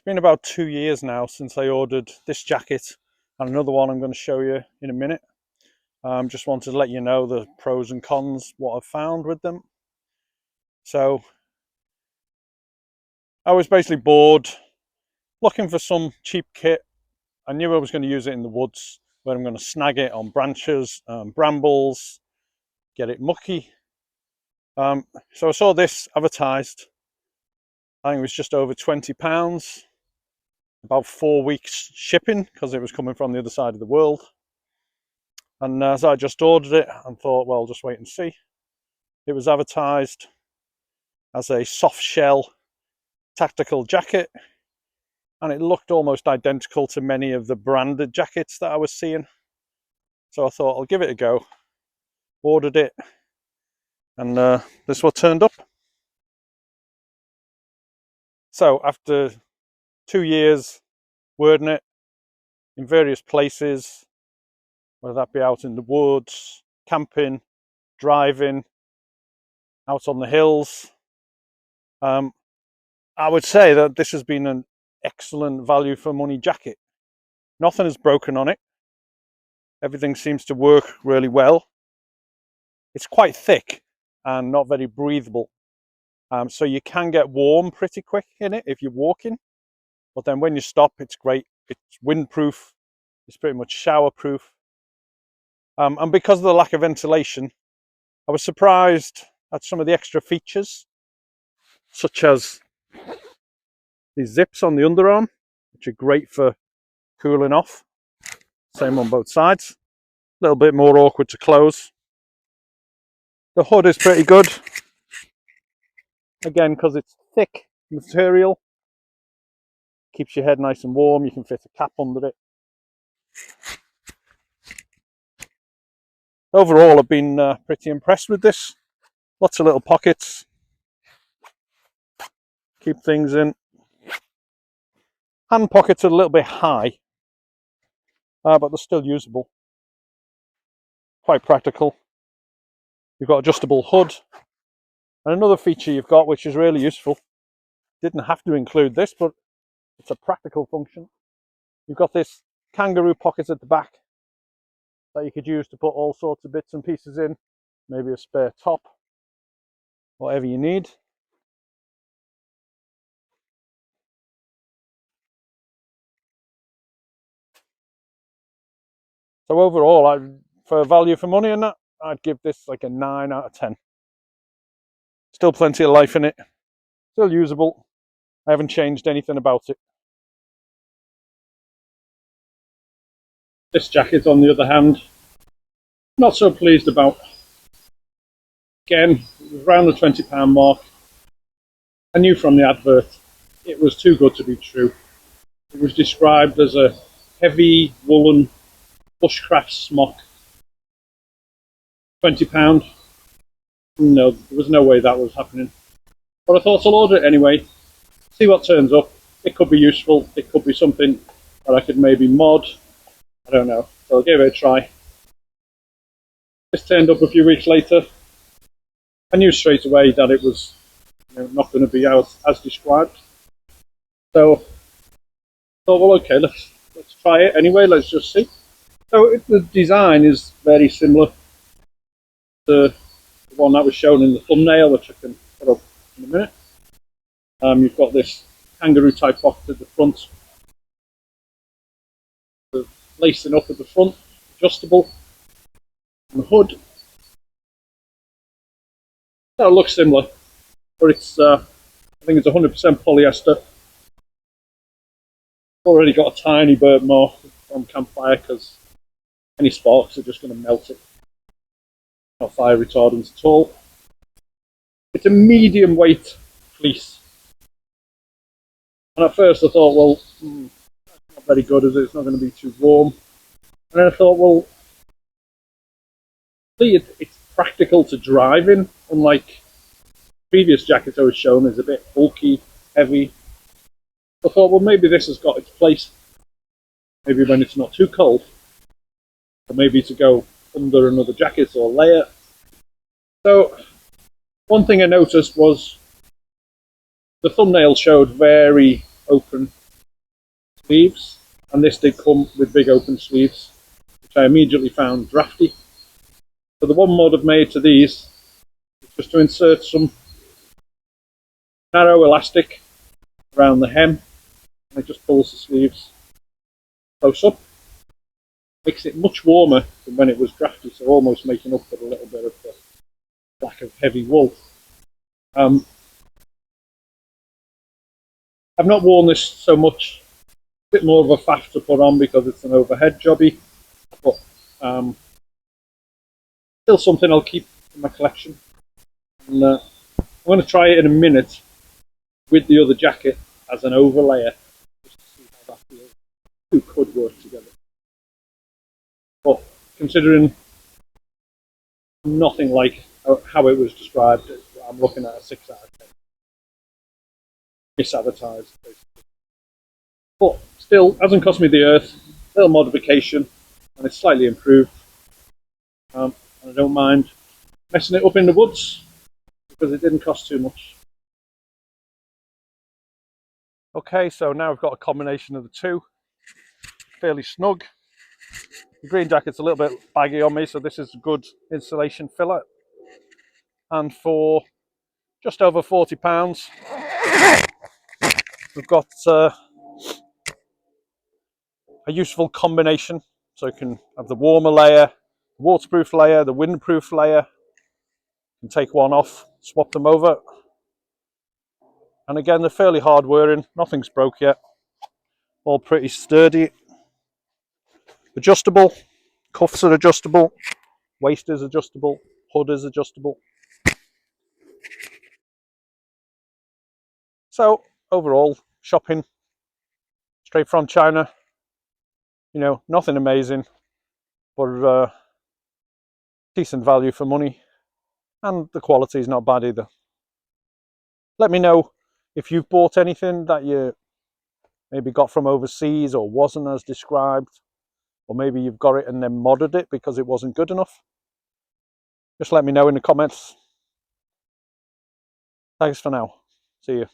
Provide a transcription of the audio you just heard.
It's been about 2 years now since I ordered this jacket and another one I'm going to show you in a minute. Just wanted to let you know the pros and cons, what I've found with them. So I was basically bored, looking for some cheap kit. I knew I was going to use it in the woods, where I'm going to snag it on branches, brambles, get it mucky. So I saw this advertised. I think it was just over £20, about 4 weeks shipping because it was coming from the other side of the world. And so I just ordered it and thought, well, just wait and see. It was advertised as a soft shell tactical jacket, and it looked almost identical to many of the branded jackets that I was seeing. So I thought I'll give it a go. Ordered it, and this is what turned up. So after 2 years wearing it in various places, whether that be out in the woods, camping, driving, out on the hills, I would say that this has been an excellent value for money jacket. Nothing is broken on it. Everything seems to work really well. It's quite thick and not very breathable. So you can get warm pretty quick in it if you're walking. But then when you stop, it's great. It's windproof. It's pretty much showerproof. And because of the lack of ventilation, I was surprised at some of the extra features, such as these zips on the underarm, which are great for cooling off. Same on both sides. A little bit more awkward to close. The hood is pretty good. Again, because it's thick material, keeps your head nice and warm. You can fit a cap under it. Overall, I've been pretty impressed with this. Lots of little pockets. Keep things in. Hand pockets are a little bit high, but they're still usable. Quite practical. You've got adjustable hood. And another feature you've got, which is really useful, didn't have to include this, but it's a practical function. You've got this kangaroo pocket at the back that you could use to put all sorts of bits and pieces in, maybe a spare top, whatever you need. So overall, for value for money and that, I'd give this like a 9 out of 10. Still plenty of life in it, still usable. I haven't changed anything about it. This jacket, on the other hand, not so pleased about. Again, it was around the £20 mark. I knew from the advert it was too good to be true. It was described as a heavy woolen Bushcraft smock. £20. No, there was no way that was happening. But I thought I'll order it anyway, see what turns up. It could be useful, it could be something that I could maybe mod. I don't know. So I gave it a try. This turned up a few weeks later. I knew straight away that it was not going to be as described. So I thought, well, okay, let's try it anyway. Let's just see. So the design is very similar to the one that was shown in the thumbnail, which I can put up in a minute. You've got this kangaroo type pocket at the front, the lacing up at the front, adjustable, and the hood. That looks similar, but it's I think it's 100% polyester. Already got a tiny burnt mark on campfire because any sparks are just going to melt it. Not fire retardant at all. It's a medium weight fleece. And at first I thought, well, it's not very good, is it? It's not going to be too warm. And then I thought, well, see, it's practical to drive in, unlike previous jackets I was shown is a bit bulky, heavy. I thought, well, maybe this has got its place. Maybe when it's not too cold. Or maybe to go under another jacket or layer. So, one thing I noticed was the thumbnail showed very open sleeves, and this did come with big open sleeves, which I immediately found drafty. So the one mod I've made to these is just to insert some narrow elastic around the hem, and it just pulls the sleeves close up. Makes it much warmer than when it was drafty, so almost making up for a little bit of the lack of heavy wool. I've not worn this so much, a bit more of a faff to put on because it's an overhead jobby, but still something I'll keep in my collection. And I'm going to try it in a minute with the other jacket as an overlayer, just to see how that feels. Two could work together. But considering nothing like how it was described, I'm looking at a 6 out of 10. Misadvertised, basically. But still, hasn't cost me the earth. Little modification, and it's slightly improved. And I don't mind messing it up in the woods because it didn't cost too much. Okay, so now I've got a combination of the two. Fairly snug. The green jacket's a little bit baggy on me, so this is a good insulation filler. And for just over £40, we've got a useful combination. So you can have the warmer layer, the waterproof layer, the windproof layer. You can take one off, swap them over. And again, they're fairly hard wearing, nothing's broke yet. All pretty sturdy. Adjustable, cuffs are adjustable, waist is adjustable, hood is adjustable. So overall, shopping straight from China, you know, nothing amazing, but decent value for money, and the quality is not bad either. Let me know if you've bought anything that you maybe got from overseas or wasn't as described, or maybe you've got it and then modded it because it wasn't good enough. Just let me know in the comments. Thanks for now. See you.